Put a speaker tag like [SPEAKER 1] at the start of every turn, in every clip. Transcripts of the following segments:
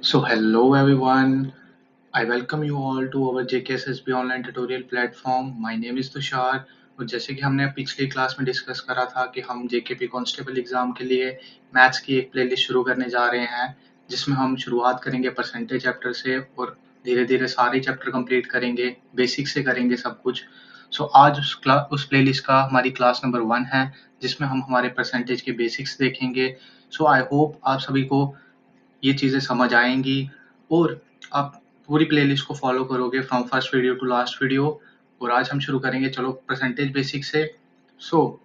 [SPEAKER 1] So hello everyone, I welcome you all to our JKSSB online tutorial platform. My name is Tushar और जैसे कि हमने पिछली class में डिस्कस करा था कि हम जेकेपी कांस्टेबल एग्जाम के लिए मैथ्स की एक प्लेलिस्ट शुरू करने जा रहे हैं जिसमें हम शुरुआत करेंगे परसेंटेज चैप्टर से और धीरे धीरे सारे चैप्टर कंप्लीट करेंगे, बेसिक से करेंगे सब कुछ। सो आज उस प्लेलिस्ट का हमारी क्लास नंबर 1 है जिसमें हम हमारे परसेंटेज के बेसिक्स देखेंगे। सो आई होप आप सभी को ये चीज़ें समझ आएंगी और आप पूरी प्लेलिस्ट को फॉलो करोगे from first video to last video. और आज हम शुरू करेंगे चलो परसेंटेज बेसिक से। सो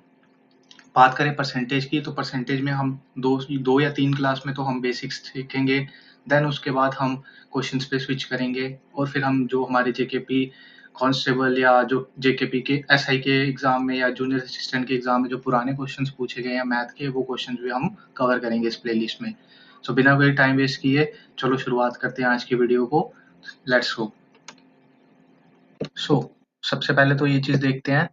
[SPEAKER 1] बात करें परसेंटेज की तो परसेंटेज में हम दो या तीन क्लास में तो हम बेसिक्स सीखेंगे, देन उसके बाद हम क्वेश्चंस पे स्विच करेंगे और फिर हम जो हमारे जेकेपी कांस्टेबल या जो जेकेपी के एसआई के एग्जाम में या जूनियर असिस्टेंट के एग्जाम में जो पुराने क्वेश्चंस पूछे गए हैं मैथ के, वो क्वेश्चंस भी हम कवर करेंगे इस प्लेलिस्ट में। सो बिना कोई टाइम वेस्ट किए चलो शुरुआत करते हैं आज की वीडियो को। Let's go. सो सबसे पहले तो ये चीज देखते हैं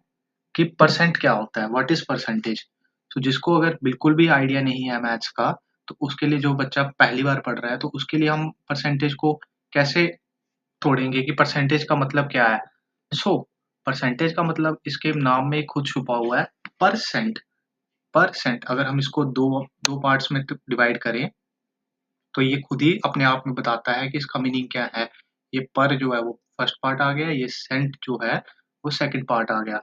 [SPEAKER 1] कि परसेंट क्या होता है, व्हाट इज परसेंटेज। तो जिसको अगर बिल्कुल भी आइडिया नहीं है मैथ्स का, तो उसके लिए, जो बच्चा पहली बार पढ़ रहा है, तो उसके लिए हम परसेंटेज को कैसे तोड़ेंगे कि परसेंटेज का मतलब क्या है। सो परसेंटेज का मतलब इसके नाम में खुद छुपा हुआ है, परसेंट। परसेंट अगर हम इसको दो दो पार्ट्स में डिवाइड करें तो ये खुद ही अपने आप में बताता है कि इसका मीनिंग क्या है। ये पर जो है वो फर्स्ट पार्ट आ गया, ये सेंट जो है वो सेकंड पार्ट आ गया।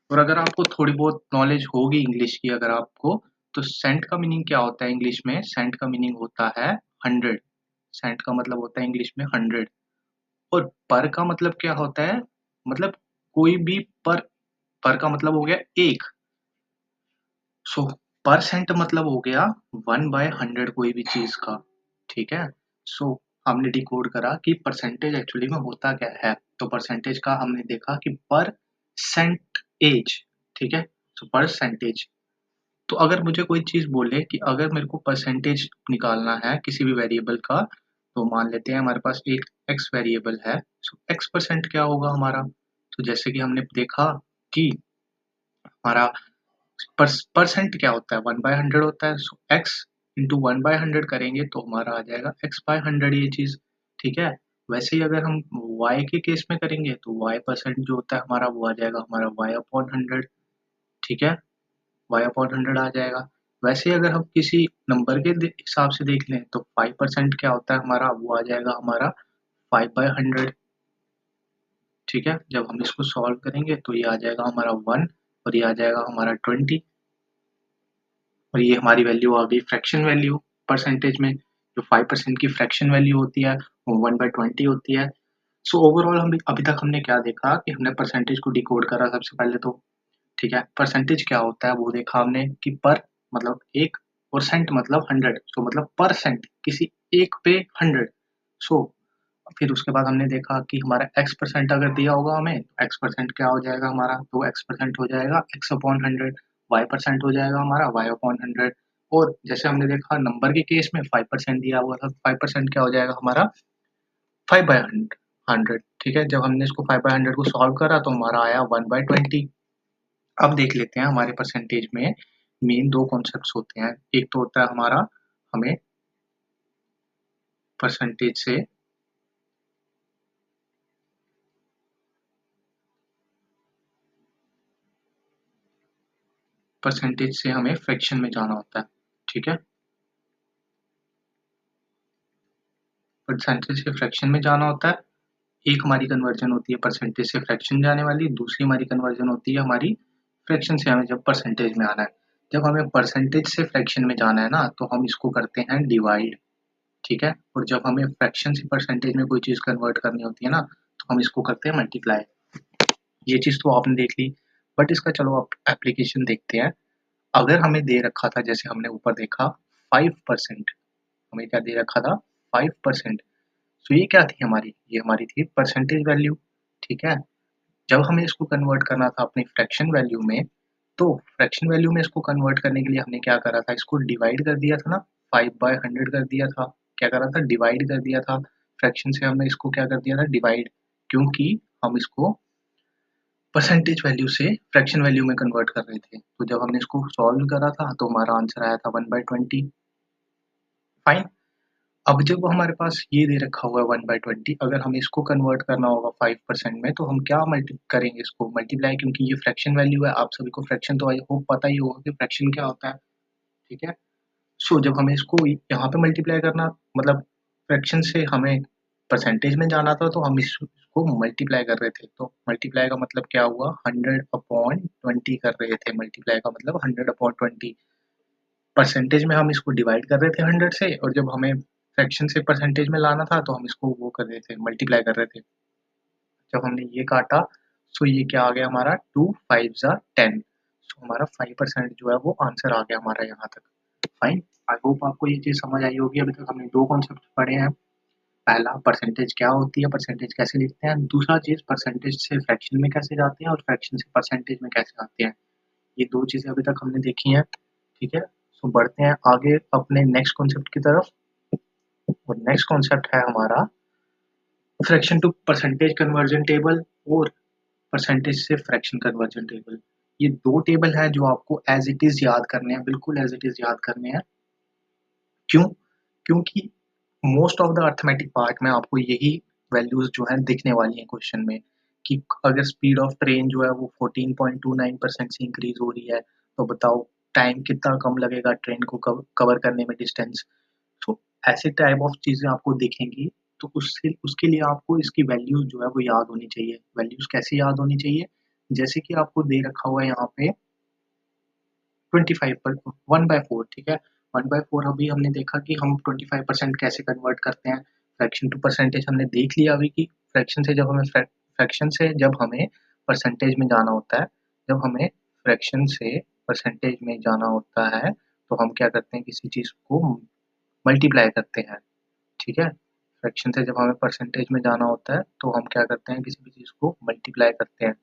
[SPEAKER 1] और अगर आपको थोड़ी बहुत नॉलेज होगी इंग्लिश की अगर आपको, तो सेंट का मीनिंग क्या होता है इंग्लिश में? सेंट का मीनिंग होता है 100। सेंट का मतलब होता है इंग्लिश में 100। और पर का मतलब क्या होता है? मतलब कोई भी पर का मतलब हो गया एक। सो परसेंट मतलब हो गया 1/100 कोई भी चीज का। ठीक है। सो हमने डिकोड करा कि परसेंटेज एक्चुअली में होता क्या है। तो परसेंटेज का हमने देखा कि परसेंट एज। ठीक है। सो परसेंटेज, तो अगर मुझे कोई चीज बोले कि अगर मेरे को परसेंटेज निकालना है किसी भी वेरिएबल का, तो मान लेते हैं हमारे पास एक एक्स वेरिएबल है। सो एक्स परसेंट क्या होगा हमारा? तो जैसे कि हमने देखा कि हमारा परसेंट क्या होता है, 1/100 होता है। सो एक्स इंटू 1/100 करेंगे तो हमारा आ जाएगा x/100 ये चीज। ठीक है। वैसे ही अगर हम y के केस में करेंगे तो y परसेंट जो होता है हमारा वो आ जाएगा हमारा y/100। ठीक है। y/100 आ जाएगा। वैसे ही अगर हम किसी नंबर के हिसाब से देख लें तो 5% क्या होता है हमारा, वो आ जाएगा हमारा 5/100। ठीक है। जब हम इसको सॉल्व करेंगे तो ये आ जाएगा हमारा 1 और ये आ जाएगा हमारा 20। और ये हमारी वैल्यू आ गई फ्रैक्शन वैल्यू परसेंटेज में। जो 5% की फ्रैक्शन वैल्यू होती है वो 1/20 होती है। सो ओवरऑल हम अभी तक हमने क्या देखा कि हमने परसेंटेज को डिकोड करा सबसे पहले तो। ठीक है। परसेंटेज क्या होता है वो देखा हमने कि पर मतलब एक और सेंट मतलब 100। सो मतलब परसेंट किसी एक पे 100। सो फिर उसके बाद हमने देखा कि हमारा एक्स परसेंट अगर दिया होगा हमें, एक्स परसेंट क्या हो जाएगा हमारा, तो एक्स परसेंट हो जाएगा x/100। वाई परसेंट हो जाएगा हमारा y/100। और जैसे हमने देखा नंबर के केस में 5% दिया हुआ था, 5% क्या हो जाएगा हमारा 5/100। ठीक है। जब हमने इसको 5/100 को सॉल्व करा तो हमारा आया 1/20। अब देख लेते हैं हमारे परसेंटेज में मेन दो कॉन्सेप्ट होते हैं। एक तो होता है हमारा, हमें परसेंटेज से हमें फ्रैक्शन में जाना होता है। ठीक है। परसेंटेज से फ्रैक्शन में जाना होता है। एक हमारी कन्वर्जन होती है परसेंटेज से फ्रैक्शन जाने वाली, दूसरी हमारी कन्वर्जन होती है हमारी फ्रैक्शन से हमें जब परसेंटेज में आना है। जब हमें परसेंटेज से फ्रैक्शन में जाना है ना, तो हम इसको करते हैं डिवाइड। ठीक है। और जब हमें फ्रैक्शन से परसेंटेज में कोई चीज कन्वर्ट करनी होती है ना, तो हम इसको करते हैं मल्टीप्लाई। ये चीज तो आपने देख ली। बट इसका चलो आप एप्लीकेशन देखते हैं। अगर हमें दे रखा था, जैसे हमने ऊपर देखा 5%, हमें क्या दे रखा था 5%। तो ये क्या थी हमारी, ये हमारी थी परसेंटेज वैल्यू। ठीक है। जब हमें इसको कन्वर्ट करना था अपनी फ्रैक्शन वैल्यू में, तो फ्रैक्शन वैल्यू में इसको कन्वर्ट करने के लिए हमने क्या करा था, इसको डिवाइड कर दिया था ना, 5/100 कर दिया था। क्या करा था, डिवाइड कर दिया था। फ्रैक्शन से हमने इसको क्या कर दिया था, डिवाइड। क्योंकि हम इसको परसेंटेज वैल्यू से फ्रैक्शन वैल्यू में कन्वर्ट कर रहे थे। तो जब हमने इसको सॉल्व करा था तो हमारा आंसर आया था 1/20। फाइन। अब जब हमारे पास ये दे रखा हुआ है 1/20, अगर हमें इसको कन्वर्ट करना होगा 5% में, तो हम क्या मल्टी करेंगे इसको मल्टीप्लाई, क्योंकि ये फ्रैक्शन वैल्यू है। आप सभी को फ्रैक्शन तो आई होप पता ही होगा कि फ्रैक्शन क्या होता है, ठीक है। सो जब हमें इसको यहाँ पे मल्टीप्लाई करना, मतलब फ्रैक्शन से हमें परसेंटेज में जाना था, तो हम इसको मल्टीप्लाई कर रहे थे। तो मल्टीप्लाई का मतलब क्या हुआ, 100/20 कर रहे थे। मल्टीप्लाई का मतलब 100/20। परसेंटेज में हम इसको डिवाइड कर रहे थे 100 से, और जब हमें फ्रैक्शन से परसेंटेज में लाना था तो हम इसको वो कर रहे थे, मल्टीप्लाई कर रहे थे। जब हमने ये काटा, सो ये क्या आ गया हमारा, 2 5 ज़ा 10। सो हमारा 5% जो है वो आंसर आ गया हमारा यहाँ तक। फाइन, आई होप आपको ये चीज़ समझ आई होगी। अभी तक हमने दो कॉन्सेप्ट पढ़े हैं। पहला, परसेंटेज क्या होती है, परसेंटेज कैसे लिखते हैं। दूसरा चीज़, परसेंटेज से फ्रैक्शन में कैसे जाते हैं, और फ्रैक्शन से परसेंटेज में कैसे आते हैं। ये दो चीज़ें अभी तक हमने देखी हैं, ठीक है। सो बढ़ते हैं आगे अपने नेक्स्ट कॉन्सेप्ट की तरफ, और नेक्स्ट कॉन्सेप्ट है हमारा fraction to percentage conversion table और परसेंटेज से फ्रैक्शन कन्वर्जन टेबल। ये दो टेबल हैं जो आपको एज इट इज याद करने हैं, बिल्कुल एज इट इज याद करने हैं। क्यों? क्योंकि most of the arithmetic part में आपको यही वैल्यूज जो है दिखने वाली हैं क्वेश्चन में, कि अगर स्पीड ऑफ ट्रेन जो है वो 14.29% से इंक्रीज हो रही है, तो बताओ टाइम कितना कम लगेगा ट्रेन को कवर करने में, डिस्टेंस। तो ऐसे टाइप ऑफ चीजें आपको दिखेंगी, तो उससे उसके लिए आपको इसकी वैल्यूज जो है वो याद होनी चाहिए। वैल्यूज कैसे याद होनी चाहिए, जैसे कि आपको दे रखा हुआ है यहाँ पे 25 पर 1/4, ठीक है। 1/4 अभी हमने देखा कि हम 25% कैसे कन्वर्ट करते हैं। फ्रैक्शन टू परसेंटेज हमने देख लिया अभी कि फ्रैक्शन से जब हमें परसेंटेज में जाना होता है, जब हमें फ्रैक्शन से परसेंटेज में जाना होता है, तो हम क्या करते हैं, किसी चीज़ को मल्टीप्लाई करते हैं, ठीक है। फ्रैक्शन से जब हमें परसेंटेज में जाना होता है, तो हम क्या करते हैं, किसी भी चीज़ को मल्टीप्लाई करते हैं।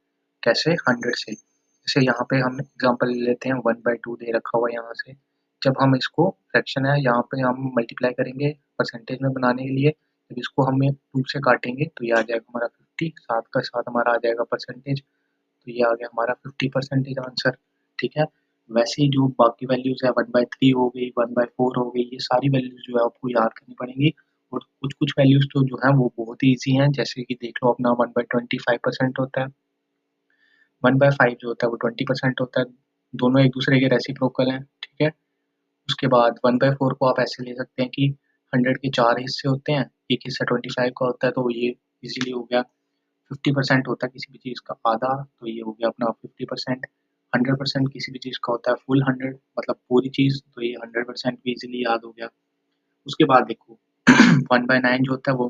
[SPEAKER 1] कैसे, 100 से। जैसे यहाँ पे हम एग्जांपल ले लेते हैं, 1/2 दे रखा हुआ है यहाँ से। जब हम इसको, फ्रैक्शन है यहाँ पे, हम मल्टीप्लाई करेंगे परसेंटेज में बनाने के लिए। जब इसको हमें 2 से काटेंगे तो ये आ जाएगा हमारा 50, साथ का साथ हमारा आ जाएगा परसेंटेज, तो ये आ गया हमारा 50% आंसर, ठीक है। वैसे ही जो बाकी वैल्यूज है, 1/3 हो गई, 1/4 हो गई, ये सारी वैल्यूज जो है आपको याद करनी पड़ेंगी। और कुछ कुछ वैल्यूज तो जो है वो बहुत ही ईजी हैं, जैसे कि देख लो अपना 1/25% होता है, 1/5 जो होता है वो 20% होता है। दोनों एक दूसरे के रेसिप्रोकल हैं, ठीक है। उसके बाद 1/4 को आप ऐसे ले सकते हैं कि 100 के 4 हिस्से होते हैं, एक हिस्सा 25 का होता है, तो ये इजीली हो गया। 50% होता है किसी भी चीज़ का आधा, तो ये हो गया अपना 50%। 100% किसी भी चीज़ का होता है फुल 100, मतलब पूरी चीज़, तो ये 100% भी इजीली याद हो गया। उसके बाद देखो 1/9 जो होता है वो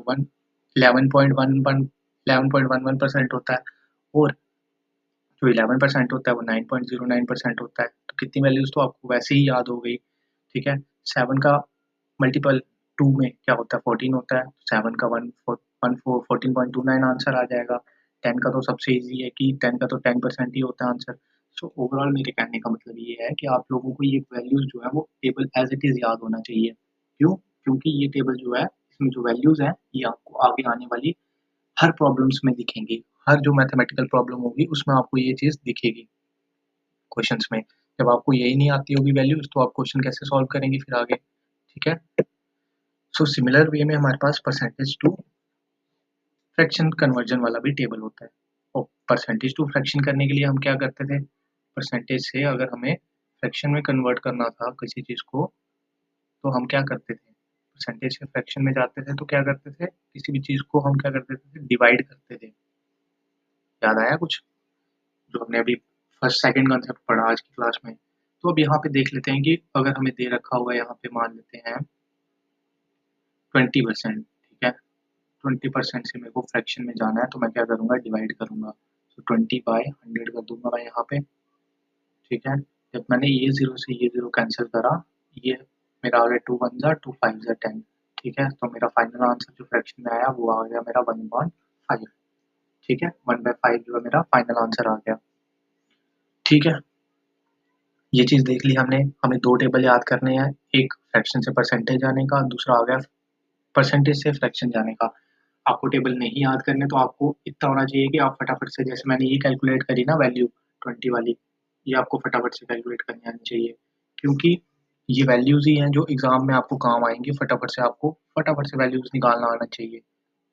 [SPEAKER 1] 11.11% होता है, और जो 11% होता है वो 9.09% होता है। तो कितनी वैल्यूज तो आपको वैसे ही याद हो गई, ठीक है। 7 का मल्टीपल 2 में क्या होता है, 14 होता है। 7 का 14.29 आंसर आ जाएगा। 10 का तो सबसे इजी है कि 10 का तो 10% ही होता है आंसर। सो ओवरऑल मेरे कहने का मतलब ये है कि आप लोगों को ये वैल्यूज जो है वो टेबल एज इट इज याद होना चाहिए। क्यों? क्योंकि ये टेबल जो है, इसमें जो वैल्यूज है, ये आपको आगे आने वाली हर प्रॉब्लम्स में दिखेंगी। हर जो मैथमेटिकल प्रॉब्लम होगी उसमें आपको ये चीज़ दिखेगी क्वेश्चंस में। जब आपको यही नहीं आती होगी वैल्यूज, तो आप क्वेश्चन कैसे सॉल्व करेंगे फिर आगे, ठीक है। सो सिमिलर वे में हमारे पास परसेंटेज टू फ्रैक्शन कन्वर्जन वाला भी टेबल होता है। और परसेंटेज टू फ्रैक्शन करने के लिए हम क्या करते थे, परसेंटेज से अगर हमें फ्रैक्शन में कन्वर्ट करना था किसी चीज़ को, तो हम क्या करते थे, परसेंटेज से फ्रैक्शन में जाते थे तो क्या करते थे, किसी भी चीज़ को हम क्या करते थे, डिवाइड करते थे। याद आया कुछ, जो हमने अभी फर्स्ट सेकंड कॉन्सेप्ट पढ़ा आज की क्लास में। तो अब यहाँ पे देख लेते हैं कि अगर हमें दे रखा हुआ है, यहाँ पे मान लेते हैं 20%, ठीक है। 20% से मेरे को फ्रैक्शन में जाना है, तो मैं क्या करूँगा, डिवाइड करूँगा। तो 20/100 कर दूंगा मैं यहाँ पे, ठीक है। जब मैंने ये जीरो से ये जीरो कैंसिल करा, ये मेरा आ गया 2 1 जा 2 5 जा 10, ठीक है। तो मेरा फाइनल आंसर जो फ्रैक्शन में आया वो आ गया मेरा 1/5, ठीक है। 1/5 जो है मेरा फाइनल आंसर आ गया, ठीक है। ये चीज़ देख ली हमने। हमें दो टेबल याद करने हैं, एक फ्रैक्शन से परसेंटेज जाने का, दूसरा आ गया परसेंटेज से फ्रैक्शन जाने का। आपको टेबल नहीं याद करने, तो आपको इतना होना चाहिए कि आप फटाफट से, जैसे मैंने ये कैलकुलेट करी ना वैल्यू 20 वाली, ये आपको फटाफट से कैलकुलेट करनी आनी चाहिए। क्योंकि ये वैल्यूज़ ही हैं जो एग्ज़ाम में आपको काम आएँगी, फटाफट से वैल्यूज़ निकालना आना चाहिए।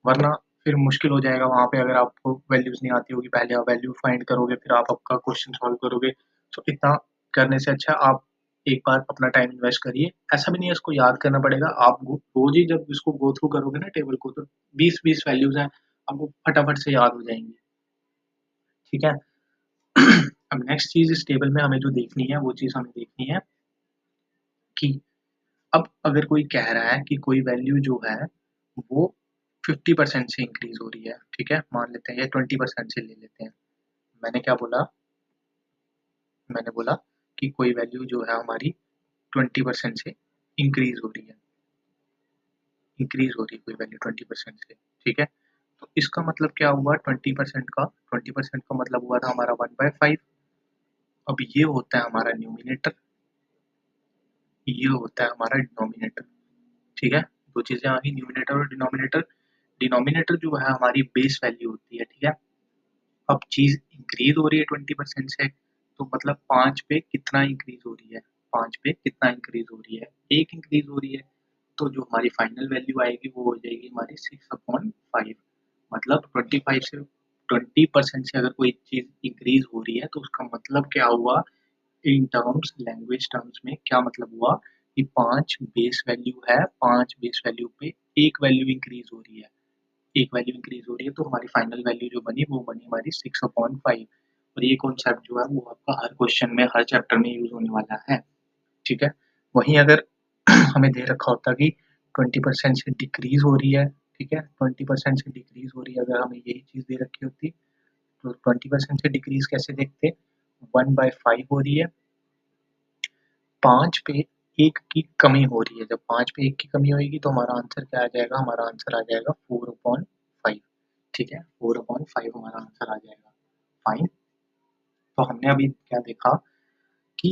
[SPEAKER 1] वरना फिर मुश्किल हो जाएगा वहाँ पे, अगर आपको वैल्यूज़ नहीं आती होगी, पहले आप वैल्यू फाइंड करोगे, फिर आप आपका क्वेश्चन सॉल्व करोगे। सो इतना करने से अच्छा आप एक बार अपना टाइम इन्वेस्ट करिए। ऐसा भी नहीं है इसको याद करना पड़ेगा, आप रोज़ ही जब इसको गो थ्रू करोगे ना टेबल को, तो 20-20 वैल्यूज़ हैं, आपको फटाफट से याद हो जाएँगी। ठीक है? अब नेक्स्ट चीज़ इस टेबल में हमें जो देखनी है, वो चीज़ हमें देखनी है कि अब अगर कोई कह रहा है कि कोई वैल्यू जो है वो 50% से इंक्रीज हो रही है, ठीक है, मान लेते हैं, या 20% से ले लेते हैं। मैंने क्या बोला? मैंने बोला कि कोई वैल्यू जो है हमारी 20% से इंक्रीज हो रही है, इंक्रीज हो रही है कोई वैल्यू 20% से, ठीक है। तो इसका मतलब क्या हुआ? 20% का मतलब हुआ था हमारा 1/5। अब ये होता है हमारा न्यूमिनेटर, ये होता है हमारा डिनोमिनेटर, ठीक है। दो चीजें आ गई, न्यूमिनेटर और डिनोमिनेटर। डिनोमिनेटर जो है हमारी बेस वैल्यू होती है, ठीक है। अब चीज इंक्रीज हो रही है 20% से, तो मतलब 5 पे कितना इंक्रीज हो रही है? 5 पे कितना इंक्रीज हो रही है? 1 इंक्रीज हो रही है। तो जो हमारी फाइनल वैल्यू आएगी वो हो जाएगी हमारी 6/5। मतलब 20% से अगर कोई चीज इंक्रीज हो रही है तो उसका मतलब क्या हुआ? इन टर्म्स, लैंग्वेज टर्म्स में क्या मतलब हुआ कि 5 बेस वैल्यू है, 5 बेस वैल्यू पे एक वैल्यू इंक्रीज हो रही है, एक वैल्यू इंक्रीज हो रही है, तो हमारी फाइनल वैल्यू जो बनी वो बनी हमारी 6/5। और ये कॉन्सेप्ट जो है वो आपका हर क्वेश्चन में, हर चैप्टर में यूज होने वाला है, ठीक है। वहीं अगर हमें दे रखा होता कि 20% से डिक्रीज हो रही है, ठीक है, 20% से डिक्रीज हो रही है, अगर हमें यही चीज दे रखी होती तो 20% से डिक्रीज कैसे देखते? 1/5 हो रही है, 5 पे 1 की कमी हो रही है। जब 5 पे 1 की कमी होगी तो हमारा आंसर क्या आ जाएगा? हमारा आंसर आ जाएगा 4/5, ठीक है, 4/5 हमारा आंसर आ जाएगा। फाइन। तो हमने अभी क्या देखा कि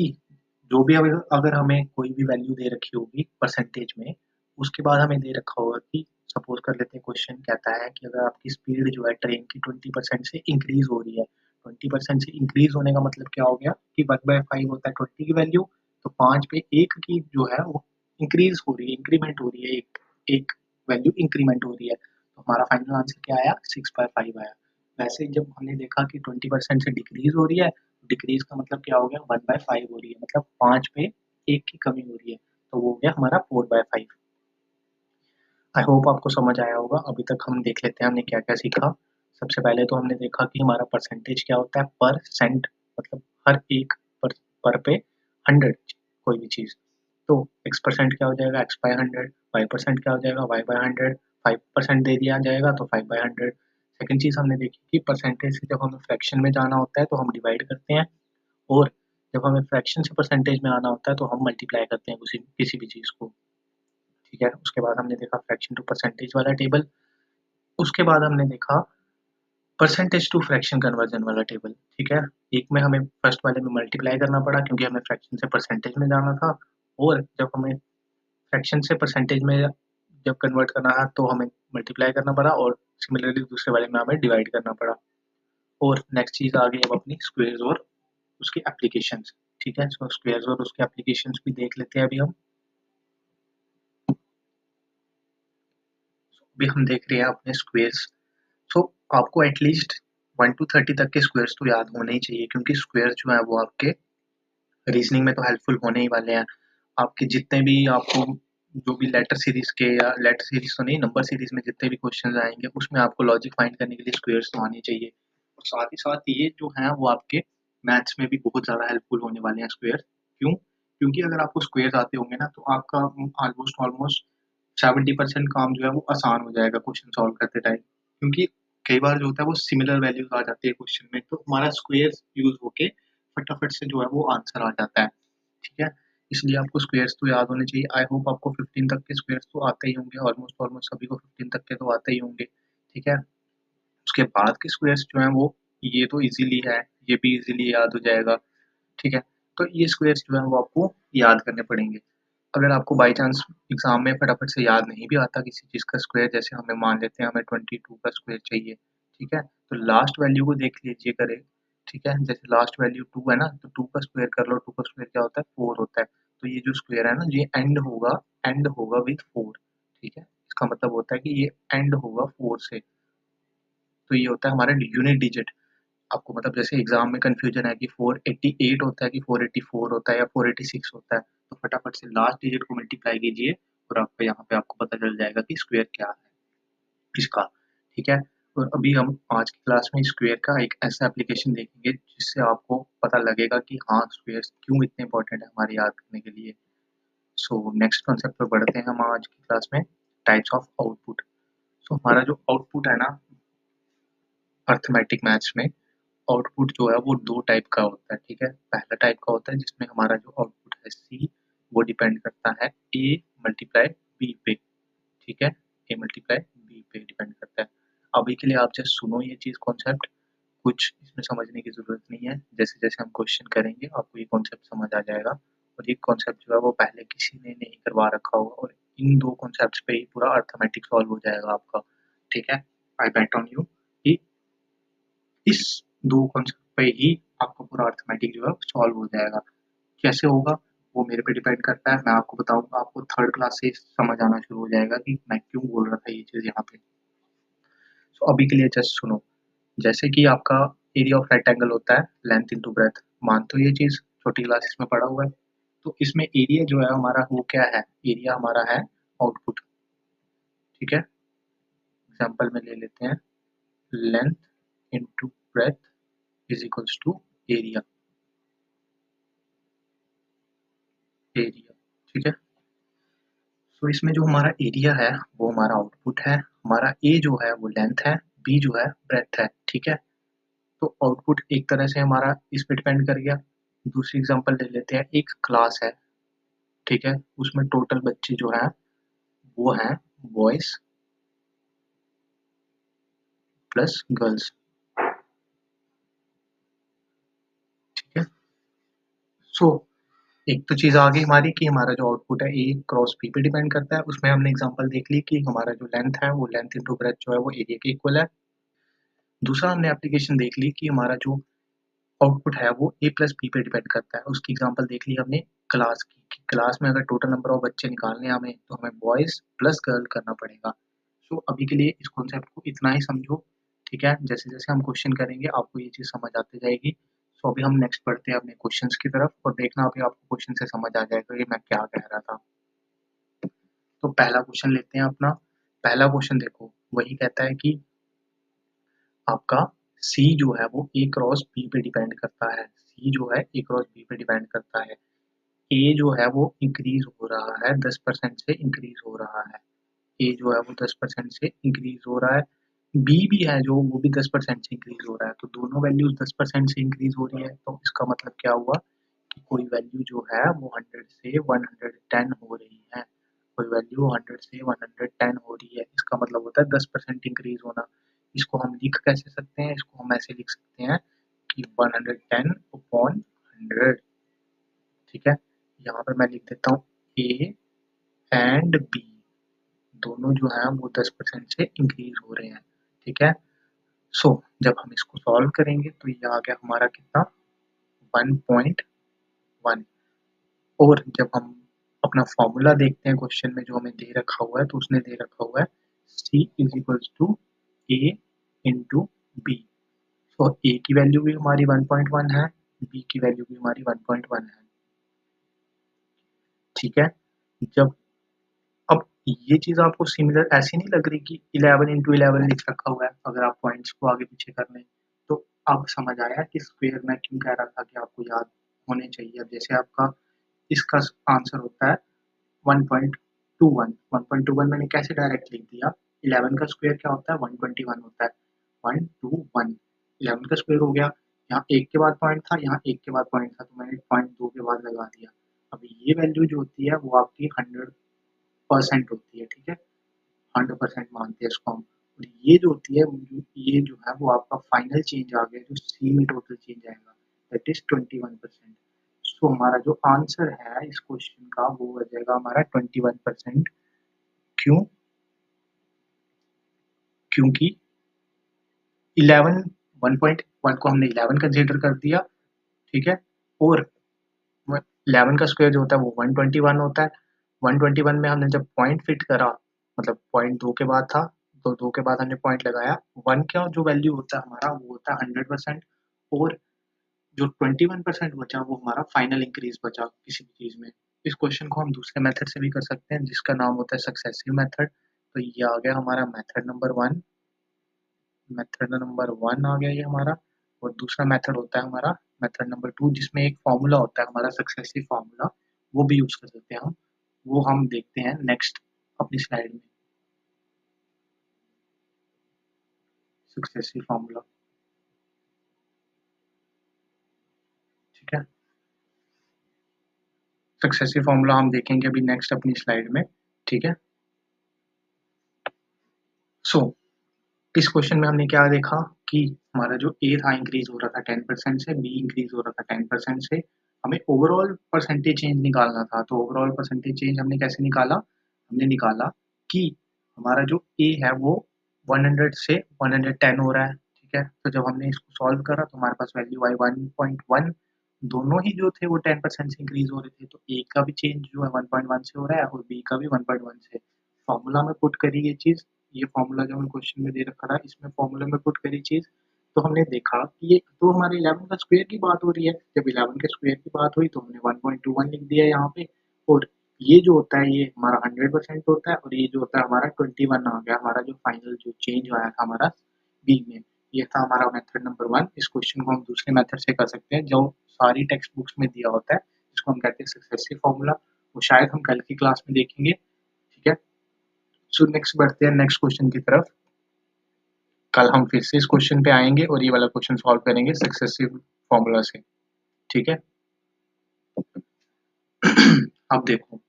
[SPEAKER 1] जो भी अगर अगर हमें कोई भी वैल्यू दे रखी होगी परसेंटेज में, उसके बाद हमें दे रखा होगा कि सपोज कर लेते हैं, क्वेश्चन कहता है कि अगर आपकी स्पीड जो है ट्रेन की 20% से इंक्रीज हो रही है, 20% से इंक्रीज होने का मतलब क्या हो गया कि 1/5 होता है 20 की वैल्यू, तो 5 पे 1 की जो है वो इंक्रीज हो रही है, इंक्रीमेंट हो रही है, एक एक वैल्यू इंक्रीमेंट हो रही है, तो हमारा फाइनल आंसर क्या आया? 6/5 आया। वैसे ही जब हमने देखा कि 20% से डिक्रीज हो रही है, डिक्रीज का मतलब क्या हो गया? 1/5 हो रही है, मतलब 5 पे 1 की कमी हो रही है, तो वो हो गया हमारा 4/5। आई होप आपको समझ आया होगा। अभी तक हम देख लेते हैं हमने क्या क्या सीखा। सबसे पहले तो हमने देखा कि हमारा परसेंटेज क्या होता है, परसेंट, मतलब हर एक पर पे 100 कोई भी चीज़, तो x% क्या हो जाएगा? x/100। y% क्या हो जाएगा? y/100। 5% दे दिया जाएगा तो 5/100। सेकंड चीज़ हमने देखी कि परसेंटेज से जब हमें फ्रैक्शन में जाना होता है तो हम डिवाइड करते हैं, और जब हमें फ्रैक्शन से परसेंटेज में आना होता है तो हम मल्टीप्लाई करते हैं किसी किसी भी चीज़ को, ठीक है। उसके बाद हमने देखा फ्रैक्शन टू परसेंटेज वाला टेबल। उसके बाद हमने देखा परसेंटेज टू फ्रैक्शन कन्वर्जन वाला टेबल, ठीक है। एक में हमें फर्स्ट वाले में मल्टीप्लाई करना पड़ा क्योंकि हमें फ्रैक्शन से परसेंटेज में जाना था, और जब हमें फ्रैक्शन से परसेंटेज में जब कन्वर्ट करना है तो हमें मल्टीप्लाई करना पड़ा, और सिमिलरली दूसरे वाले में हमें डिवाइड करना पड़ा। और नेक्स्ट चीज़ आ गई अब अपनी स्क्वेयर्स और उसके एप्लीकेशंस, ठीक है। सो स्क्वेयर्स और उसके एप्लीकेशंस भी देख लेते हैं अभी हम। अभी हम देख रहे हैं अपने स्क्वेयर्स। सो आपको एटलीस्ट 1 to 30 तक के स्क्वेयर्स तो याद होने ही चाहिए, क्योंकि स्क्वेयर जो है वो आपके रीजनिंग में तो हेल्पफुल होने ही वाले हैं। आपके जितने भी आपको जो भी लेटर सीरीज के, या लेटर सीरीज तो नहीं, नंबर सीरीज में जितने भी क्वेश्चन आएंगे उसमें आपको लॉजिक फाइंड करने के लिए स्क्वेयर्स तो आने चाहिए। और साथ ही साथ ये जो है वो आपके मैथ्स में भी बहुत ज़्यादा हेल्पफुल होने वाले हैं स्क्वेयर। क्यों? क्योंकि अगर आपको स्क्वेयर आते होंगे ना तो आपका ऑलमोस्ट ऑलमोस्ट 70% काम जो है वो आसान हो जाएगा क्वेश्चन सॉल्व करते टाइम, क्योंकि कई बार जो होता है वो सिमिलर वैल्यूज आ जाती है क्वेश्चन में, तो हमारा स्क्वेयर यूज होके फटाफट से जो है वो आंसर आ जाता है, ठीक है। इसलिए आपको स्क्वेयर्स तो याद होने चाहिए। आई होप आपको 15 तक के स्क्वेयर्स तो आते ही होंगे, ऑलमोस्ट ऑलमोस्ट सभी को 15 तक के तो आते ही होंगे, ठीक है। उसके बाद के स्क्वेयर्स जो हैं वो, ये तो इजीली है, ये भी इजीली याद हो जाएगा, ठीक है। तो ये स्क्वेयर्स जो हैं वो आपको याद करने पड़ेंगे। अगर आपको बाई चांस एग्जाम में फटाफट से याद नहीं भी आता किसी चीज़ का स्क्वायर, जैसे हमें मान लेते हैं हमें 22 का स्क्वायर चाहिए, ठीक है, तो लास्ट वैल्यू को देख लीजिए करे, ठीक है। जैसे लास्ट वैल्यू 2 है ना, तो 2 का स्क्वायर कर लो, 2 का स्क्वायर क्या होता है? 4 होता है। तो ये जो स्क्वायर है ना, ये एंड होगा विथ 4, ठीक है। इसका मतलब होता है कि ये एंड होगा 4 से, तो ये होता है हमारा यूनिट डिजिट। आपको मतलब जैसे एग्जाम में कंफ्यूजन है कि 488 होता है कि 484 होता है या 486 होता है, तो फटाफट से लास्ट डिजिट को मल्टीप्लाई कीजिए और आपको यहाँ पे आपको पता चल जाएगा कि स्क्वायर क्या है इसका, ठीक है। और अभी हम आज की क्लास में स्क्वायर का एक ऐसा एप्लीकेशन देखेंगे जिससे आपको पता लगेगा कि हाँ स्क्वायर क्यों इतने इंपॉर्टेंट है हमारे याद करने के लिए। सो नेक्स्ट कॉन्सेप्ट पर बढ़ते हैं हम आज की क्लास में, टाइप्स ऑफ आउटपुट। सो हमारा जो आउटपुट है ना अर्थमेटिक मैथ्स में, आउटपुट जो है वो दो टाइप का होता है, ठीक है। पहला टाइप का होता है जिसमें हमारा जो आउटपुट है सी, वो डिपेंड करता है ए मल्टीप्लाई बी पे, ठीक है। ए मल्टीप्लाई बी पे डिपेंड करता है। अभी के लिए आप जस्ट सुनो ये चीज़ कॉन्सेप्ट, कुछ इसमें समझने की ज़रूरत नहीं है, जैसे जैसे हम क्वेश्चन करेंगे आपको ये कॉन्सेप्ट समझ आ जाएगा। और ये कॉन्सेप्ट जो है वो पहले किसी ने नहीं करवा रखा होगा, और इन दो कॉन्सेप्ट्स पे ही पूरा अर्थमेटिक सॉल्व हो जाएगा आपका, ठीक है। आई बेट ऑन यू कि इस दो कॉन्सेप्ट पे ही आपका पूरा अर्थमेटिक जो है सॉल्व हो जाएगा। कैसे होगा वो मेरे पे डिपेंड करता है, मैं आपको बताऊंगा, आपको थर्ड क्लास से समझ आना शुरू हो जाएगा कि मैं क्यों बोल रहा था ये चीज़ यहाँ पे। तो अभी के लिए जस्ट सुनो, जैसे कि आपका एरिया ऑफ रेक्टेंगल होता है लेंथ इनटू ब्रेथ, मान तो ये चीज़ छोटी क्लासेस में पढ़ा हुआ है। तो इसमें एरिया जो है हमारा वो क्या है, एरिया हमारा है आउटपुट, ठीक है। एग्जाम्पल में ले लेते हैं, length into breadth is equals to area, area, ठीक है। सो इसमें जो हमारा एरिया है वो हमारा आउटपुट है, हमारा ए जो है वो लेंथ है, बी जो है ब्रेथ है, ठीक है। तो आउटपुट एक तरह से हमारा इस पे डिपेंड कर गया। दूसरी एग्जांपल ले लेते हैं, एक क्लास है, ठीक है, उसमें टोटल बच्चे जो हैं वो हैं बॉयज प्लस गर्ल्स, ठीक है। सो एक तो चीज़ आ गई हमारी कि हमारा जो आउटपुट है ए क्रॉस बी पे डिपेंड करता है, उसमें हमने एग्जांपल देख ली कि हमारा जो लेंथ है वो लेंथ इंटू ब्रेथ जो है वो एरिया के इक्वल है। दूसरा हमने एप्लीकेशन देख ली कि हमारा जो आउटपुट है वो ए प्लस बी पे डिपेंड करता है, उसकी एग्जांपल देख ली हमने क्लास की, कि क्लास में अगर टोटल नंबर ऑफ बच्चे निकालने हैं हमें, तो हमें बॉयज प्लस गर्ल करना पड़ेगा। सो अभी के लिए इस कॉन्सेप्ट को इतना ही समझो, ठीक है। जैसे जैसे हम क्वेश्चन करेंगे आपको ये चीज़ समझ आती जाएगी। सो अभी हम नेक्स्ट बढ़ते हैं अपने क्वेश्चंस की तरफ, और देखना अभी आपको क्वेश्चन से समझ आ जाएगा कि मैं क्या कह रहा था। तो पहला क्वेश्चन लेते हैं अपना। पहला क्वेश्चन देखो, वही कहता है कि आपका सी जो है वो ए क्रॉस बी पे डिपेंड करता है, सी जो है ए क्रॉस बी पे डिपेंड करता है। ए जो है वो इंक्रीज हो रहा है 10% से इंक्रीज हो रहा है, ए जो है वो 10% से इंक्रीज हो रहा है, बी भी है जो वो भी 10% से इंक्रीज हो रहा है, तो दोनों वैल्यूज 10% से इंक्रीज हो रही है। तो इसका मतलब क्या हुआ कि कोई वैल्यू जो है वो 100 से 110 हो रही है, कोई वैल्यू 100 से 110 हो रही है, इसका मतलब होता है 10% इंक्रीज होना। इसको हम लिख कैसे सकते हैं, इसको हम ऐसे लिख सकते हैं कि 110 अपॉन 100, ठीक है। यहाँ पर मैं लिख देता हूँ ए एंड बी दोनों जो है वो 10% से इंक्रीज हो रहे हैं, ठीक है। सो जब हम इसको सॉल्व करेंगे तो ये आ गया हमारा कितना, 1.1। और जब हम अपना फॉर्मूला देखते हैं क्वेश्चन में जो हमें दे रखा हुआ है, तो उसने दे रखा हुआ है C is equals to a into B. तो ए की वैल्यू भी हमारी 1.1 है, बी की वैल्यू भी हमारी 1.1 है, ठीक है। जब अब ये चीज़ आपको सिमिलर ऐसी नहीं लग रही कि 11 इंटू 11 लिख रखा हुआ है, अगर आप पॉइंट्स को आगे पीछे कर लें तो अब समझ आया कि स्क्वायर मैं क्यों कह रहा था कि आपको याद होने चाहिए। अब जैसे आपका इसका आंसर होता है 1.21, 1.21 मैंने कैसे डायरेक्ट लिख दिया, 11 का स्क्वायर क्या होता है 121 होता है, 121 11 का स्क्वायर हो गया। यहाँ एक के बाद पॉइंट था, यहाँ एक के बाद पॉइंट था, तो मैंने पॉइंट दो के बाद लगा दिया। अब ये वैल्यू जो होती है वो आपकी 100% होती है, ठीक है, 100% मानते हैं इसको हम। और ये जो होती है ये जो है वो आपका फाइनल चेंज आ गया, जो सी में टोटल चेंज आएगा, दैट इज 21%। सो हमारा जो आंसर है इस क्वेश्चन का वो हो जाएगा हमारा 21%। क्यों, क्योंकि 11 1.1 को हमने 11 कंसिडर कर दिया, ठीक है। और 11 का स्क्वायर जो होता है वो 121 होता है। 121 में हमने जब पॉइंट फिट करा, मतलब पॉइंट 2 के बाद था, तो 2 के बाद हमने पॉइंट लगाया, 1 का जो वैल्यू होता है हमारा वो होता है 100%, और जो 21% बचा वो हमारा फाइनल इंक्रीज बचा किसी भी चीज़ में। इस क्वेश्चन को हम दूसरे मेथड से भी कर सकते हैं जिसका नाम होता है सक्सेसिव मेथड। तो ये आ गया हमारा मेथड नंबर 1, मेथड नंबर 1 आ गया ये हमारा। और दूसरा मेथड होता है हमारा मेथड नंबर 2, जिसमें एक फॉर्मूला होता है हमारा सक्सेसिव फॉर्मूला, वो भी यूज़ कर सकते हैं हम। वो हम देखते हैं नेक्स्ट अपनी स्लाइड में। सक्सेसिव फॉर्मूला, ठीक है। सक्सेसिव फॉर्मूला हम देखेंगे अभी नेक्स्ट अपनी स्लाइड में, ठीक है। सो इस क्वेश्चन में हमने क्या देखा कि हमारा जो ए था इंक्रीज हो रहा था 10% से, बी इंक्रीज हो रहा था 10% से। हमें ओवरऑल परसेंटेज चेंज निकालना था, तो ओवरऑल परसेंटेज चेंज हमने कैसे निकाला, हमने निकाला कि हमारा जो ए है वो 100 से 110 हो रहा है, ठीक है। तो जब हमने इसको सॉल्व करा तो हमारे पास वैल्यू आई 1.1। दोनों ही जो थे वो 10% से इंक्रीज हो रहे थे, तो ए का भी चेंज जो है 1.1 से हो रहा है और बी का भी 1.1 से। फॉर्मूला में पुट करी ये चीज़, ये फॉर्मूला जो हमें क्वेश्चन में दे रखा था, इसमें फॉर्मूला में पुट करी चीज़, तो हमने देखा कि ये तो हमारे 11 का स्क्वायर की बात हो रही है। जब 11 के स्क्वायर की बात हुई तो हमने 1.21 लिख दिया यहाँ पे, और ये जो होता है ये हमारा 100% होता है, और ये जो होता है हमारा 21 आ गया हमारा, जो फाइनल जो चेंज आया था हमारा बी में। ये था हमारा मेथड नंबर 1। इस क्वेश्चन को हम दूसरे मेथड से कर सकते हैं जो सारी टेक्स्ट बुक्स में दिया होता है, जिसको हम कहते हैं सक्सेसिव फॉर्मूला। वो शायद हम कल की क्लास में देखेंगे, ठीक है। सो नेक्स्ट बढ़ते हैं नेक्स्ट क्वेश्चन की तरफ। कल हम फिर से इस क्वेश्चन पे आएंगे और ये वाला क्वेश्चन सॉल्व करेंगे सक्सेसिव फॉर्मूला से, ठीक है। अब देखो,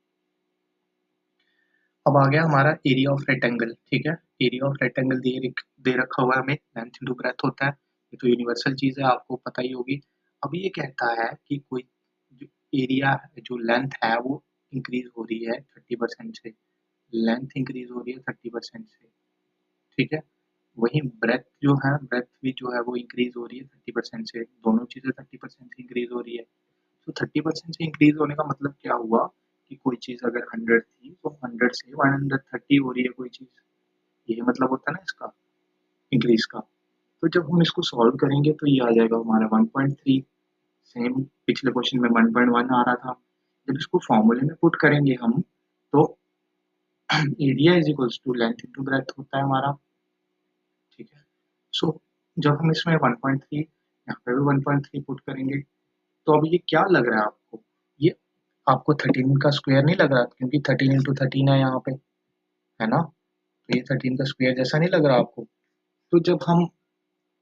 [SPEAKER 1] अब आ गया हमारा एरिया ऑफ रेक्टेंगल, ठीक है। एरिया ऑफ रेक्टेंगल दे रखा हुआ है हमें, लेंथ इंटू ब्रेथ होता है, ये तो यूनिवर्सल चीज़ है, आपको पता ही होगी। अब ये कहता है कि कोई जो एरिया जो लेंथ है वो इंक्रीज हो रही है 30% से, लेंथ इंक्रीज हो रही है 30% से, ठीक है। वहीं ब्रेथ जो है, ब्रेथ भी जो है वो इंक्रीज हो रही है 30% से, दोनों चीज़ें 30% से इंक्रीज हो रही है। तो 30% से इंक्रीज होने का मतलब क्या हुआ कि कोई चीज़ अगर 100 थी तो 100 से 130 हो रही है कोई चीज़, यही मतलब होता है ना इसका, इंक्रीज का। तो जब हम इसको सॉल्व करेंगे तो ये आ जाएगा हमारा 1.3, सेम पिछले क्वेश्चन में 1.1 आ रहा था। जब इसको फॉर्मूले में पुट करेंगे हम, तो area is equals to length into breadth होता है हमारा, ठीक है। सो जब हम इसमें 1.3 यहाँ पे भी 1.3 पुट करेंगे, तो अब ये क्या लग रहा है आपको, ये आपको 13 का स्क्वायर नहीं लग रहा, क्योंकि 13 इंटू 13 है यहाँ पे, है ना। तो ये 13 का स्क्वायर जैसा नहीं लग रहा आपको। तो जब हम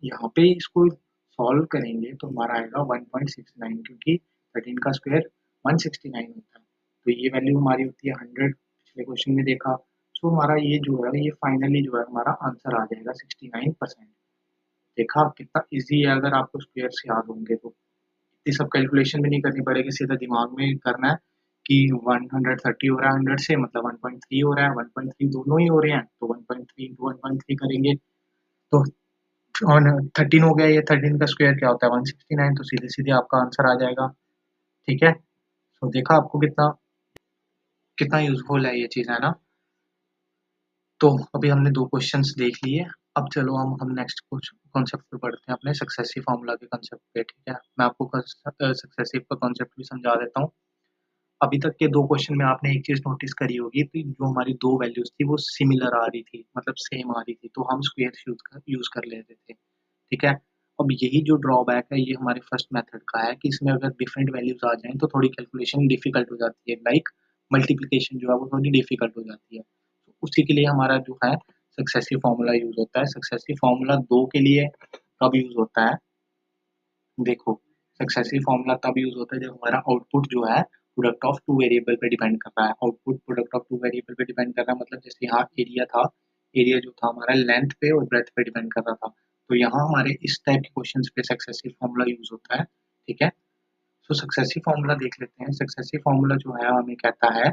[SPEAKER 1] यहाँ पे इसको सॉल्व करेंगे तो हमारा आएगा 1.69, क्योंकि 13 का स्क्वायर 169 होता है। तो ये वैल्यू हमारी होती है 100, पिछले क्वेश्चन में देखा। सो हमारा ये जो है ये फाइनली जो है हमारा आंसर आ जाएगा 69%। देखा कितना इजी है, अगर आपको स्क्वायर्स याद होंगे तो ये सब कैलकुलेशन भी नहीं करनी पड़ेगी, सीधा दिमाग में करना है कि 130 हो रहा है 100 से, मतलब 1.3 हो रहा है, 1.3 दोनों ही हो रहे हैं, तो 1.3 इंटू 1.3 करेंगे तो और 13 हो गया, ये 13 का स्क्वायर क्या होता है 169, तो सीधे सीधे आपका आंसर आ जाएगा, ठीक है। तो देखा आपको कितना कितना यूजफुल है ये चीज़, है ना। तो अभी हमने दो क्वेश्चंस देख लिए। अब चलो हम नेक्स्ट कुछ कॉन्सेप्ट पे बढ़ते हैं, अपने सक्सेसिव फार्मूला के कॉन्सेप्ट पे, ठीक है। मैं आपको सक्सेसिव का कॉन्सेप्ट भी समझा देता हूँ। अभी तक के दो क्वेश्चन में आपने एक चीज नोटिस करी होगी कि जो हमारी दो वैल्यूज थी वो सिमिलर आ रही थी, मतलब सेम आ रही थी, तो हम स्क्वायर यूज कर लेते थे, ठीक है। अब यही जो ड्रॉबैक है ये हमारे फर्स्ट मेथड का है कि इसमें अगर डिफरेंट वैल्यूज आ जाएं तो थोड़ी कैलकुलेशन डिफिकल्ट हो जाती है, लाइक मल्टीप्लिकेशन जो है वो थोड़ी डिफिकल्ट हो जाती है। तो उसी के लिए हमारा जो है सक्सेसिव फार्मूला यूज होता है। सक्सेसिव फार्मूला दो के लिए कब यूज होता है, देखो, सक्सेसिव फॉर्मूला तब यूज होता है जब हमारा आउटपुट जो है प्रोडक्ट ऑफ टू वेरिएबल पे डिपेंड कर रहा है। Output product of two variable पे डिपेंड कर रहा है, मतलब जैसे यहाँ एरिया था, एरिया जो था हमारा लेंथ पे और ब्रेथ पे डिपेंड कर रहा था। तो यहाँ हमारे इस टाइप के क्वेश्चन पे सक्सेसिव फॉर्मूला यूज होता है, ठीक है। तो सक्सेसिव फॉर्मूला देख लेते हैं। सक्सेसिव फॉर्मूला जो है हमें कहता है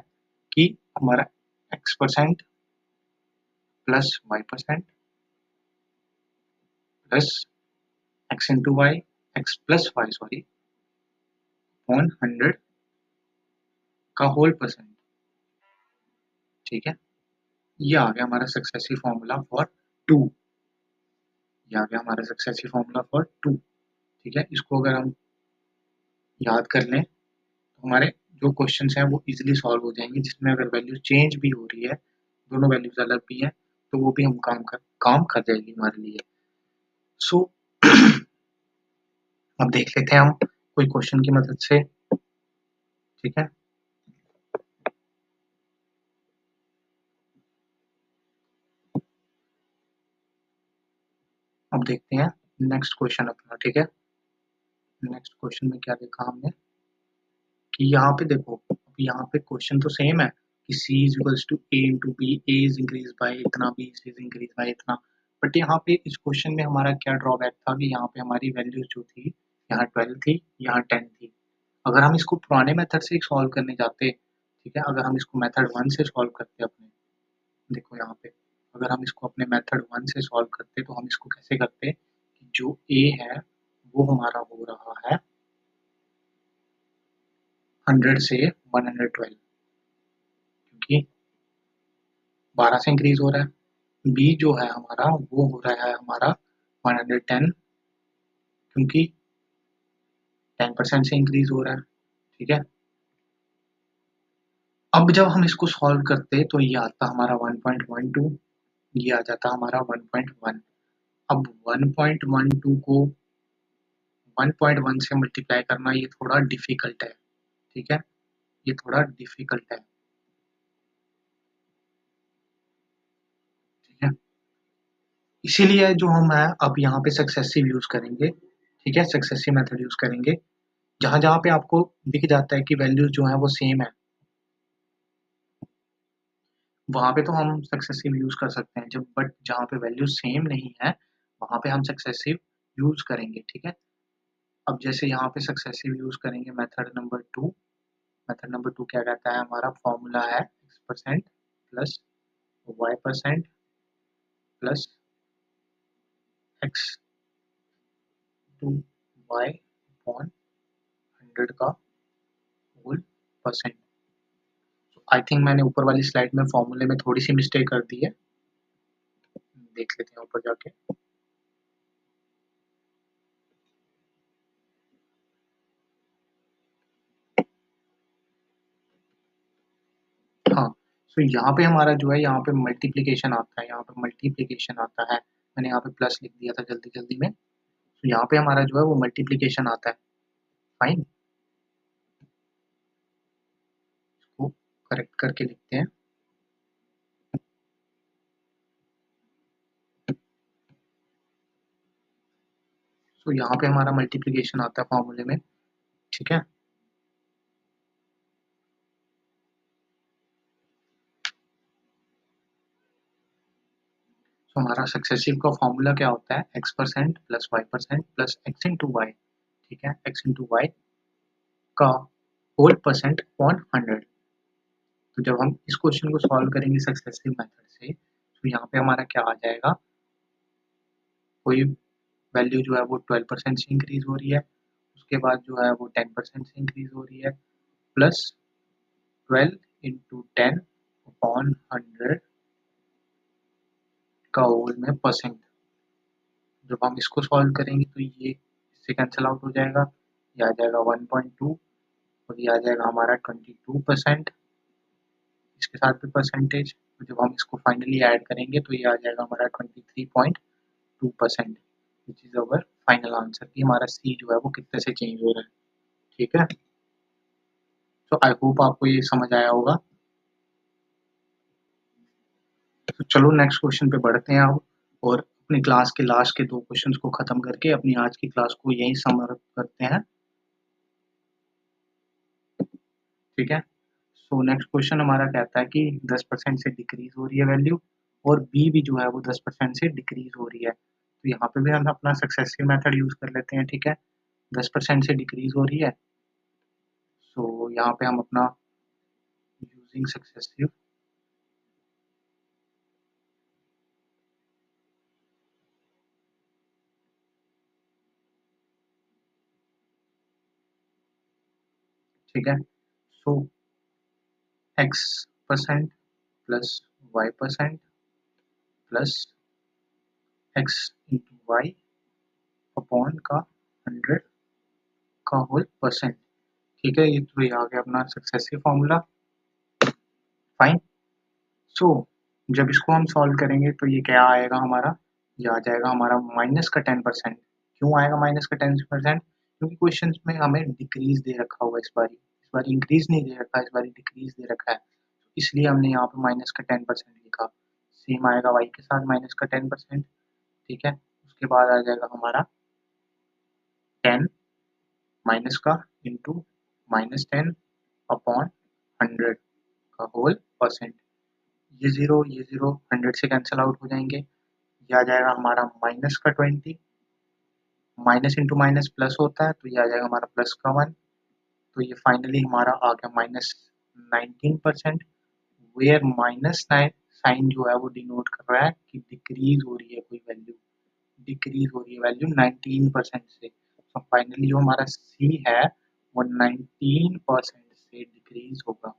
[SPEAKER 1] कि हमारा x% plus y% plus x into Y, X plus Y sorry, on 100 का होल परसेंट, ठीक है। ये आ गया हमारा सक्सेसिव फॉर्मूला फॉर 2, ये आ गया हमारा सक्सेसिव फॉर्मूला फॉर 2, ठीक है। इसको अगर हम याद कर लें तो हमारे जो क्वेश्चंस हैं वो इजीली सॉल्व हो जाएंगे, जिसमें अगर वैल्यू चेंज भी हो रही है, दोनों वैल्यूज अलग भी हैं, तो वो भी हम काम कर जाएगी हमारे लिए। सो अब देख लेते हैं हम कोई क्वेश्चन की मदद से, ठीक है। अब देखते हैं नेक्स्ट क्वेश्चन अपना, ठीक है। नेक्स्ट क्वेश्चन में क्या देखा हमने कि यहाँ पे देखो, अब यहाँ पे क्वेश्चन तो सेम है कि c is equals to a into B, A is increase by इतना, b इज इंक्रीज बाय इतना। बट यहाँ पे इस क्वेश्चन में हमारा क्या ड्रॉबैक था कि यहाँ पे हमारी वैल्यूज जो थी, यहाँ 12 थी, यहाँ 10 थी। अगर हम इसको पुराने मेथड से सॉल्व करने जाते, ठीक है, अगर हम इसको मेथड 1 से सॉल्व करते अपने, देखो यहाँ पे अगर हम इसको अपने मेथड 1 से सॉल्व करते तो हम इसको कैसे करते कि जो a है वो हमारा हो रहा है 100 से 112, क्योंकि 12 से इंक्रीज हो रहा है। बी जो है हमारा वो हो रहा है हमारा 110, क्योंकि 10% से इंक्रीज हो रहा है, ठीक है। अब जब हम इसको सॉल्व करते तो ये आता हमारा 1.12, ये आ जाता हमारा 1.1। अब 1.12 को 1.1 से मल्टीप्लाई करना ये थोड़ा डिफिकल्ट है, ठीक है, ये थोड़ा डिफिकल्ट है, ठीक है। इसीलिए जो हम है अब यहाँ पे सक्सेसिव यूज करेंगे, ठीक है, सक्सेसिव मेथड यूज करेंगे। जहां जहां पे आपको दिख जाता है कि वैल्यूज जो है वो सेम है, वहां पे तो हम सक्सेसिव यूज कर सकते हैं जब, बट जहां पे वैल्यू सेम नहीं है वहां पे हम सक्सेसिव यूज करेंगे, ठीक है। अब जैसे यहाँ पे सक्सेसिव यूज करेंगे मेथड नंबर 2 क्या कहता है, हमारा फॉर्मूला है x% plus y% plus x to y upon 100 का होल परसेंट। आई थिंक मैंने ऊपर वाली स्लाइड में फॉर्मूले में थोड़ी सी मिस्टेक कर दी है, देख लेते हैं ऊपर जाके। हाँ, तो यहाँ पे हमारा जो है यहाँ पे मल्टीप्लीकेशन आता है, यहाँ पे मल्टीप्लीकेशन आता है, मैंने यहाँ पे प्लस लिख दिया था जल्दी जल्दी में। तो यहाँ पे हमारा जो है वो मल्टीप्लीकेशन आता है, फाइन। इसको करेक्ट करके लिखते हैं। तो यहाँ पे हमारा मल्टीप्लीकेशन आता है फॉर्मूले में, ठीक है। तो हमारा सक्सेसिव का फॉर्मूला क्या होता है, x% plus y% plus x into Y, ठीक है, x इंटू वाई का होल परसेंट अपॉन 100। तो जब हम इस क्वेश्चन को सॉल्व करेंगे सक्सेसिव मेथड से, तो यहाँ पे हमारा क्या आ जाएगा, कोई वैल्यू जो है वो 12% से इंक्रीज हो रही है, उसके बाद जो है वो 10% से इंक्रीज हो रही है, प्लस 12 इंटू 10 अपॉन 100 का होल में परसेंट। जब हम इसको सॉल्व करेंगे तो ये इससे कैंसिल आउट हो जाएगा, ये आ जाएगा 1.2 और ये आ जाएगा हमारा 22%, इसके साथ भी परसेंटेज। तो जब हम इसको फाइनली ऐड करेंगे तो ये आ जाएगा हमारा 23.2%, which is our final answer कि हमारा सी जो है वो कितने से चेंज हो रहा है, ठीक है। तो आई होप आपको ये समझ आया होगा। तो चलो नेक्स्ट क्वेश्चन पे बढ़ते हैं अब, और अपनी क्लास के लास्ट के 2 क्वेश्चंस को खत्म करके अपनी आज की क्लास को यहीं समाप्त करते हैं, ठीक है। सो नेक्स्ट क्वेश्चन हमारा कहता है कि 10% से डिक्रीज हो रही है वैल्यू, और बी भी जो है वो 10% से डिक्रीज हो रही है। तो यहाँ पे भी हम अपना सक्सेसिव मेथड यूज कर लेते हैं, ठीक है। 10% से डिक्रीज हो रही है, सो यहाँ पे हम अपना यूजिंग सक्सेसिव, ठीक है। So x% plus y% plus x into Y upon का 100 का होल परसेंट। ठीक है, ये तो ये आ गया अपना सक्सेसिव फॉर्मूला। फाइन। सो जब इसको हम सॉल्व करेंगे तो ये क्या आएगा हमारा, ये आ जाएगा हमारा माइनस का 10%। क्यों आएगा माइनस का 10%? क्योंकि क्वेश्चन में हमें डिक्रीज दे रखा हुआ इस बार इंक्रीज नहीं दे रखा है, इस बार डिक्रीज दे रखा है, इसलिए हमने यहाँ पे माइनस का 10% लिखा। सेम आएगा वाई के साथ माइनस का 10%। ठीक है, उसके बाद आ जाएगा हमारा 10 माइनस का इंटू -10 अपॉन 100 का होल परसेंट। ये जीरो 100 से कैंसिल आउट हो जाएंगे। ये आ जाएगा हमारा माइनस का 20, माइनस इंटू माइनस प्लस होता है तो ये आ जाएगा हमारा प्लस का 1। तो ये फाइनली हमारा आ गया -19%, वेयर माइनस साइन जो है वो डिनोट कर रहा है कि डिक्रीज हो रही है कोई वैल्यू, डिक्रीज हो रही है वैल्यू 19% से। तो फाइनली जो हमारा सी है वो 19% से डिक्रीज होगा।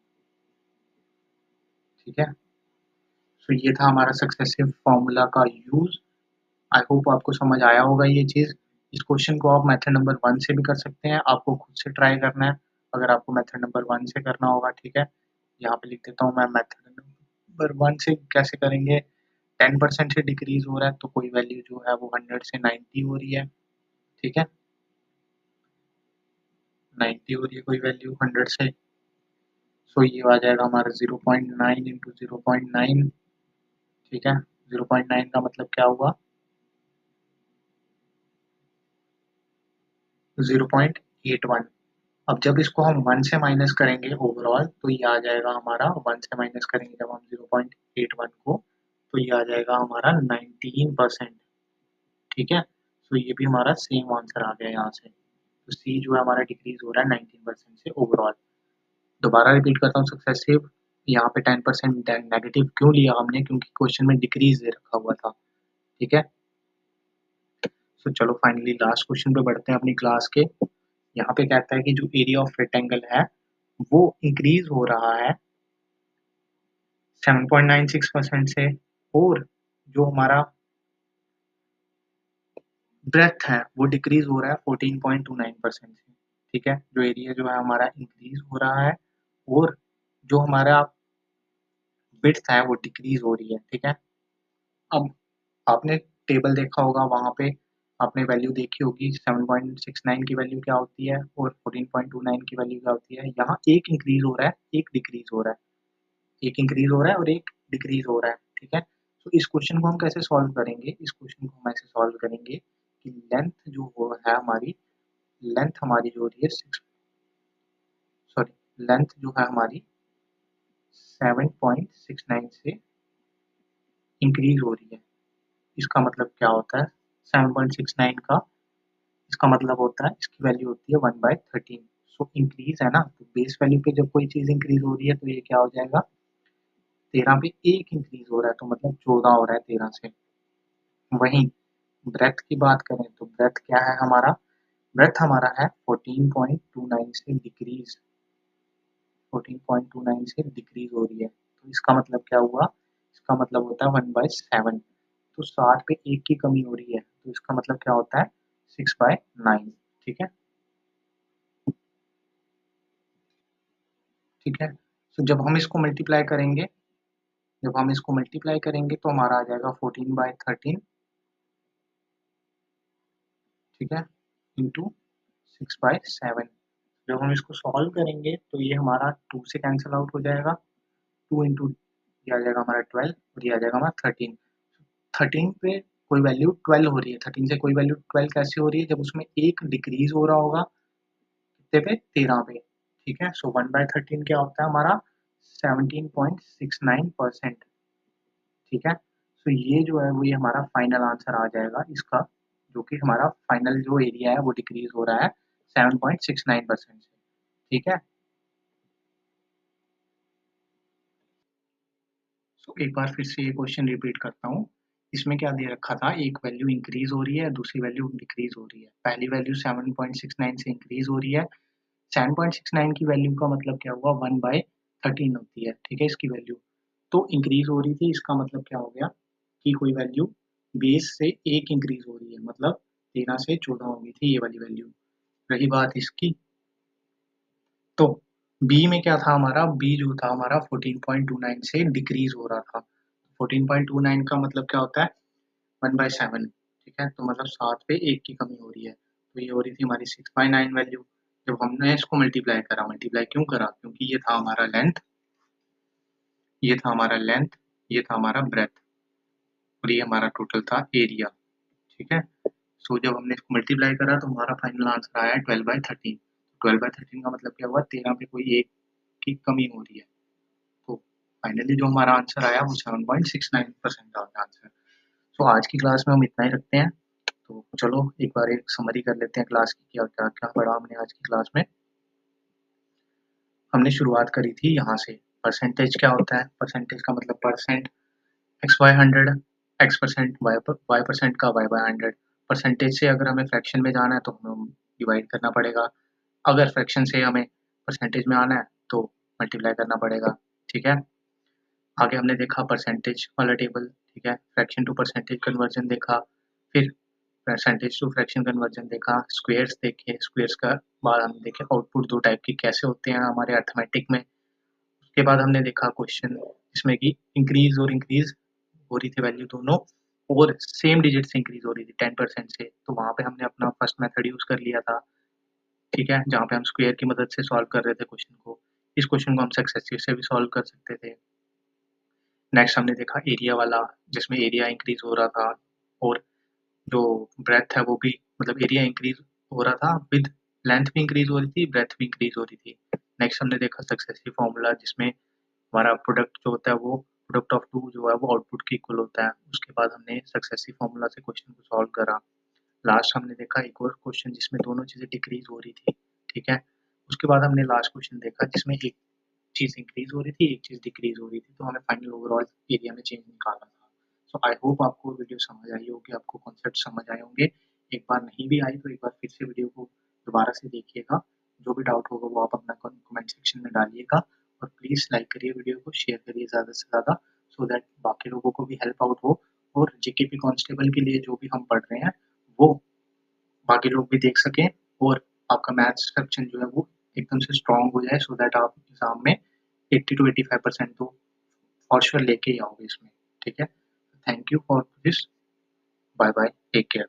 [SPEAKER 1] ठीक है, तो ये था हमारा सक्सेसिव फॉर्मूला का यूज। आई होप आपको समझ आया होगा ये चीज़। इस क्वेश्चन को आप मेथड नंबर 1 से भी कर सकते हैं, आपको खुद से ट्राई करना है अगर आपको मेथड नंबर 1 से करना होगा। ठीक है, यहाँ पे लिख देता हूँ मैं मेथड नंबर 1 से कैसे करेंगे। 10% से डिक्रीज हो रहा है तो कोई वैल्यू जो है वो 100 से 90 हो रही है। ठीक है, 90 हो रही है कोई वैल्यू 100 से। सो ये आ जाएगा हमारा 0.9 इंटू 0.9। ठीक है, 0.9 का मतलब क्या हुआ, 0.81। अब जब इसको हम 1 से माइनस करेंगे ओवरऑल तो ये आ जाएगा हमारा, 1 से माइनस करेंगे जब हम 0.81 को तो ये आ जाएगा हमारा 19%। ठीक है, तो ये भी हमारा सेम आंसर आ गया यहाँ से। तो सी जो है हमारा डिक्रीज हो रहा है 19% से ओवरऑल। दोबारा रिपीट करता हूँ, सक्सेसिव यहाँ पे 10% नेगेटिव क्यों लिया हमने, क्योंकि क्वेश्चन में डिक्रीज दे रखा हुआ था। ठीक है, तो चलो फाइनली लास्ट क्वेश्चन पे बढ़ते हैं अपनी क्लास के। यहाँ पे कहता है कि जो एरिया ऑफ रेक्टेंगल है वो इंक्रीज हो रहा है 7.96% से, और जो हमारा ब्रेथ है वो डिक्रीज हो रहा है 14.29% से। ठीक है, जो एरिया जो है हमारा इंक्रीज हो रहा है और जो हमारा विड्थ है वो डिक्रीज हो रही है। ठीक है, अब आपने टेबल देखा होगा, वहां पे आपने वैल्यू देखी होगी 7.69 की वैल्यू क्या होती है और 14.29 की वैल्यू क्या होती है। यहाँ एक इंक्रीज हो रहा है एक डिक्रीज हो रहा है, एक इंक्रीज हो रहा है और एक डिक्रीज हो रहा है। ठीक है, तो इस क्वेश्चन को हम कैसे सॉल्व करेंगे, इस क्वेश्चन को हम ऐसे सॉल्व करेंगे कि लेंथ जो वो है हमारी, लेंथ हमारी जो हो रही है लेंथ जो है हमारी 7.69 से इंक्रीज हो रही है। इसका मतलब क्या होता है, 7.69 का इसका मतलब होता है इसकी वैल्यू होती है 1/13। सो इंक्रीज है ना, तो बेस वैल्यू पे जब कोई चीज इंक्रीज हो रही है तो ये क्या हो जाएगा, 13 पे एक इंक्रीज हो रहा है तो मतलब 14 हो रहा है 13 से। वहीं ब्रेथ की बात करें तो ब्रेथ क्या है हमारा, ब्रेथ हमारा है 14.29 से डिक्रीज, 14.29 से डिक्रीज हो रही है। तो इसका मतलब क्या हुआ, इसका मतलब होता है 1/7। तो 7 पे एक की कमी हो रही है तो इसका मतलब क्या होता है 6/9। ठीक है, ठीक है, तो जब हम इसको मल्टीप्लाई करेंगे तो हमारा आ जाएगा 14/13। ठीक है, इंटू 6/7। जब हम इसको सॉल्व करेंगे तो ये हमारा 2 से कैंसिल आउट हो जाएगा, 2 इंटू ये आ जाएगा हमारा 12 और ये आ जाएगा हमारा 13। 13 पे कोई वैल्यू 12 हो रही है, 13 से कोई वैल्यू 12 कैसे हो रही है, जब उसमें एक डिक्रीज हो रहा होगा कितने पे, 13 पे। ठीक है, सो 1/13 क्या होता है हमारा 17.69%। ठीक है, तो ये जो है वो ये हमारा फाइनल आंसर आ जाएगा इसका, जो कि हमारा फाइनल जो एरिया है वो डिक्रीज हो रहा है 7.69% से। ठीक है, सो एक बार फिर से ये क्वेश्चन रिपीट करता हूँ। इसमें क्या दे रखा था, एक वैल्यू इंक्रीज हो रही है दूसरी वैल्यू डिक्रीज हो रही है। पहली वैल्यू 7.69 से इंक्रीज हो रही है, 7.69 की वैल्यू का मतलब क्या हुआ 1/13 13 होती है, ठीक है इसकी वैल्यू। तो इंक्रीज हो रही थी, इसका मतलब क्या हो गया कि कोई वैल्यू बेस से 1 इंक्रीज हो रही है, मतलब 13 से 14 हो गई थी ये वाली वैल्यू। रही बात इसकी, तो बी में क्या था हमारा, बी जो था हमारा 14.29 से डिक्रीज हो रहा था। 14.29 का मतलब क्या होता है, 1/7, ठीक है। तो मतलब 7 पे 1 की कमी हो रही है, तो ये हो रही थी हमारी 6/9 वैल्यू। जब हमने इसको मल्टीप्लाई करा, मल्टीप्लाई क्यों करा, क्योंकि ये था हमारा लेंथ, ये था हमारा लेंथ, ये था हमारा ब्रेथ, और ये हमारा टोटल था एरिया, ठीक है। सो जब हमने इसको मल्टीप्लाई करा तो हमारा फाइनल आंसर आया 12/13। 12/13 का मतलब क्या हुआ, 13 पे कोई 1 की कमी हो रही है। तो फाइनली जो हमारा आंसर आया वो 7.69% आ गया आंसर। तो आज की क्लास में हम इतना ही रखते हैं। तो चलो एक बार एक समरी कर लेते हैं क्लास की, क्या क्या क्या पढ़ा हमने आज की क्लास में। हमने शुरुआत करी थी यहाँ से, परसेंटेज क्या होता है, परसेंटेज का मतलब percent, X by 100, X percent, Y percent का वाई बाय 100। परसेंटेज से अगर हमें फ्रैक्शन में जाना है तो हमें डिवाइड करना पड़ेगा, अगर फ्रैक्शन से हमें परसेंटेज में आना है तो मल्टीप्लाई करना पड़ेगा, ठीक है। आगे हमने देखा परसेंटेज वाला टेबल, ठीक है, फ्रैक्शन टू परसेंटेज कन्वर्जन देखा, फिर परसेंटेज टू फ्रैक्शन कन्वर्जन देखा, स्क्वेयर्स देखे, स्क्वेयर्स का बाद हमने देखे आउटपुट 2 टाइप के कैसे होते हैं हमारे अर्थमेटिक में। उसके बाद हमने देखा क्वेश्चन जिसमें कि इंक्रीज और इंक्रीज हो रही थी वैल्यू दोनों, और सेम डिजिट से इंक्रीज हो रही थी 10% से, तो वहाँ पे हमने अपना फर्स्ट मेथड यूज कर लिया था, ठीक है, जहाँ पे हम स्क्वायर की मदद से सॉल्व कर रहे थे क्वेश्चन को। इस क्वेश्चन को हम सक्सेसिव से भी सॉल्व कर सकते थे। नेक्स्ट हमने देखा एरिया वाला, जिसमें एरिया इंक्रीज हो रहा था और जो ब्रेथ है वो भी, मतलब एरिया इंक्रीज हो रहा था विद लेंथ भी इंक्रीज हो रही थी, ब्रेथ भी इंक्रीज हो रही थी। नेक्स्ट हमने देखा सक्सेसिव फॉर्मूला, जिसमें हमारा प्रोडक्ट जो होता है वो प्रोडक्ट ऑफ टू जो है वो आउटपुट के इक्वल होता है। उसके बाद हमने सक्सेसिव फॉर्मूला से क्वेश्चन को सॉल्व करा। लास्ट हमने देखा एक और क्वेश्चन जिसमें दोनों चीज़ें डिक्रीज हो रही थी, ठीक है। उसके बाद हमने लास्ट क्वेश्चन देखा जिसमें एक चीज़ इंक्रीज हो रही थी, एक चीज़ डिक्रीज हो रही थी, तो हमें फाइनल ओवरऑल एरिया में चेंज निकालना था। सो आई होप आपको वीडियो समझ आई होगी, आपको कॉन्सेप्ट समझ आए होंगे। एक बार नहीं भी आई तो एक बार फिर से वीडियो को दोबारा से देखिएगा, जो भी डाउट होगा वो आप अपना कमेंट सेक्शन में डालिएगा, और प्लीज़ लाइक करिए वीडियो को, शेयर करिए ज़्यादा से ज़्यादा, सो दैट बाकी लोगों को भी हेल्प आउट हो, और जेकेपी कांस्टेबल के लिए जो भी हम पढ़ रहे हैं वो बाकी लोग भी देख सकें, और आपका मैथ्स सेक्शन जो है वो एकदम से स्ट्रॉन्ग हो जाए, सो दैट आप एग्जाम में 80 to 85% तो फॉर श्योर लेके ही आओगे इसमें, ठीक है। Thank you for this, bye bye, take care.